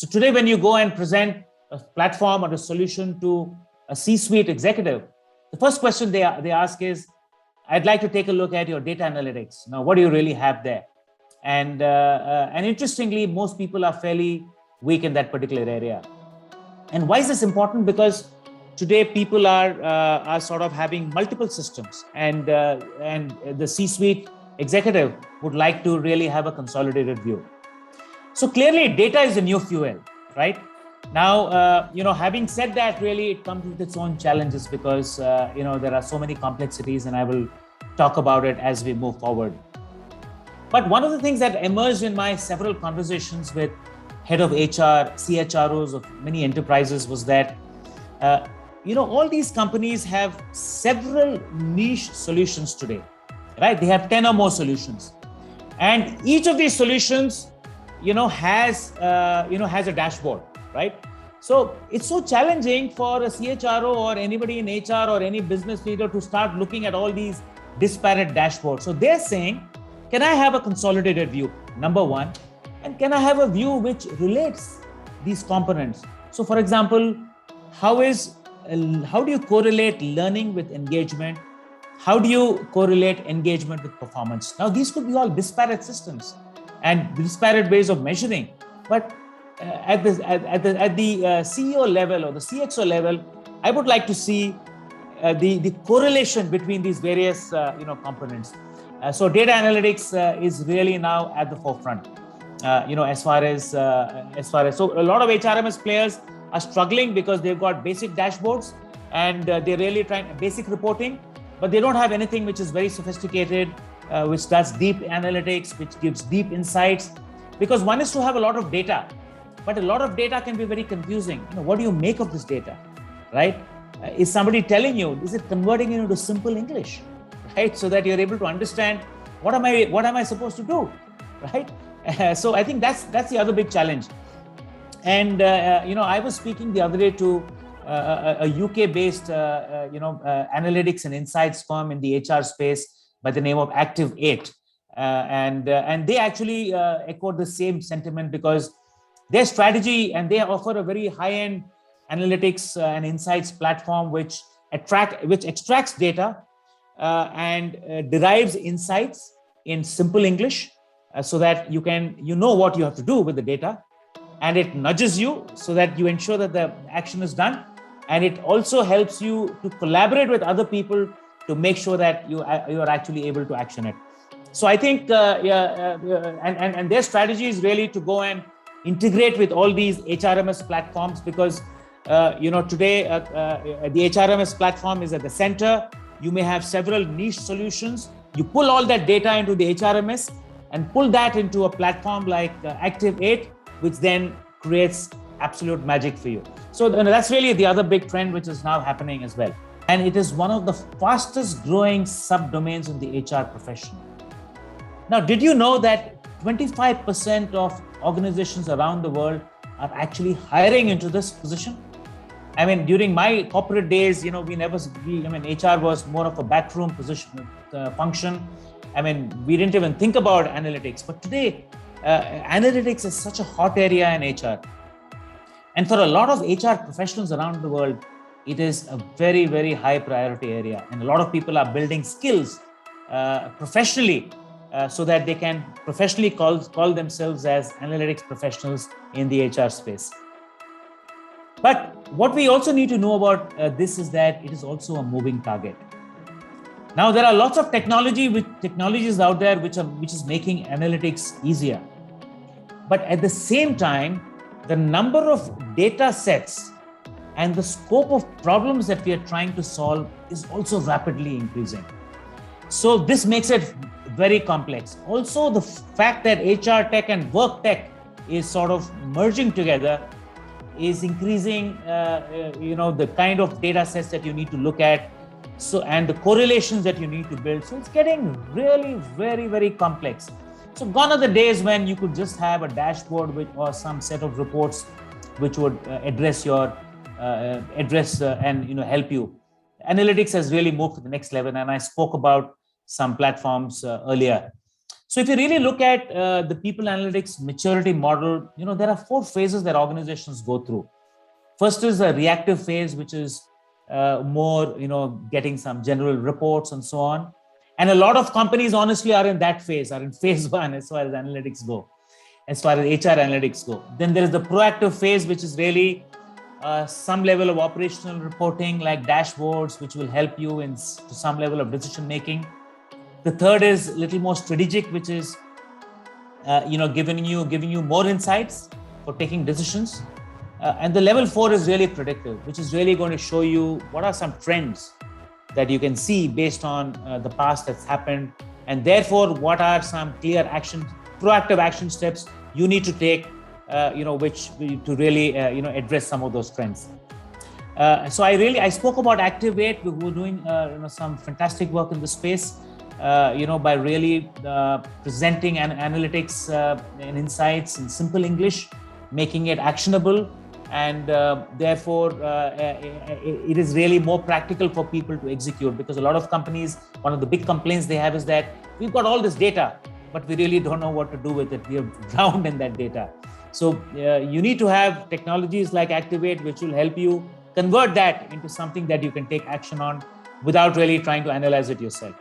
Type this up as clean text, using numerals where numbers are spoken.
So today, when you go and present a platform or a solution to a C-suite executive, the first question they ask is, I'd like to take a look at your data analytics. Now, what do you really have there? And interestingly, most people are fairly weak in that particular area. And why is this important? Because today people are sort of having multiple systems, and the C-suite executive would like to really have a consolidated view. So clearly, data is the new fuel, right? Now, having said that, really it comes with its own challenges because there are so many complexities, and I will talk about it as we move forward. But one of the things that emerged in my several conversations with head of HR, CHROs of many enterprises was that, all these companies have several niche solutions today, right? They have 10 or more solutions. And each of these solutions, has a dashboard, right? So it's so challenging for a CHRO or anybody in HR or any business leader to start looking at all these disparate dashboards. So they're saying, can I have a consolidated view? Number one. And can I have a view which relates these components? So for example, how do you correlate learning with engagement? How do you correlate engagement with performance? Now, these could be all disparate systems and disparate ways of measuring. But at the CEO level or the CXO level, I would like to see the correlation between these various components. So data analytics is really now at the forefront. As far as so a lot of HRMS players are struggling because they've got basic dashboards and they're really trying basic reporting, but they don't have anything which is very sophisticated, which does deep analytics, which gives deep insights. Because one is to have a lot of data, but a lot of data can be very confusing. What do you make of this data, right? Is somebody telling you? Is it converting it into simple English, right? So that you're able to understand what am I supposed to do, right? So I think that's the other big challenge. And I was speaking the other day to a UK-based analytics and insights firm in the HR space by the name of Active8, and they actually echoed the same sentiment because their strategy, and they offer a very high-end analytics and insights platform which extracts data and derives insights in simple English, so that you know what you have to do with the data, and it nudges you so that you ensure that the action is done, and it also helps you to collaborate with other people to make sure that you are actually able to action it. So I think and their strategy is really to go and integrate with all these HRMS platforms, because today the HRMS platform is at the center. You may have several niche solutions. You pull all that data into the HRMS and pull that into a platform like Active8, which then creates absolute magic for you. So that's really the other big trend which is now happening as well. And it is one of the fastest growing subdomains in the HR profession. Now, did you know that 25% of organizations around the world are actually hiring into this position? I mean, during my corporate days, HR was more of a backroom position, function. I mean, we didn't even think about analytics, but today, analytics is such a hot area in HR. And for a lot of HR professionals around the world, it is a very, very high priority area. And a lot of people are building skills professionally so that they can professionally call themselves as analytics professionals in the HR space. But what we also need to know about this is that it is also a moving target. Now, there are lots of technologies out there which is making analytics easier. But at the same time, the number of data sets and the scope of problems that we are trying to solve is also rapidly increasing. So this makes it very complex. Also, the fact that HR tech and work tech is sort of merging together is increasing, the kind of data sets that you need to look at, and the correlations that you need to build. So it's getting really very, very complex. So gone are the days when you could just have a dashboard or some set of reports which would address and help you. Analytics has really moved to the next level, and I spoke about some platforms earlier. So if you really look at the people analytics maturity model, there are 4 phases that organizations go through. First is a reactive phase, which is more, getting some general reports and so on. And a lot of companies, honestly, are in that phase, are in phase 1 as far as analytics go, as far as HR analytics go. Then there is the proactive phase, which is really some level of operational reporting, like dashboards, which will help you to some level of decision making. The third is a little more strategic, which is giving you more insights for taking decisions. And the level 4 is really predictive, which is really going to show you what are some trends that you can see based on the past that's happened, and therefore what are some clear proactive action steps you need to take, which to really address some of those trends. So I spoke about Activate. We were doing some fantastic work in the space, by really presenting analytics and insights in simple English, making it actionable, and therefore it is really more practical for people to execute, because a lot of companies, one of the big complaints they have is that we've got all this data, but we really don't know what to do with it. We are drowned in that data. So you need to have technologies like Activate, which will help you convert that into something that you can take action on without really trying to analyze it yourself.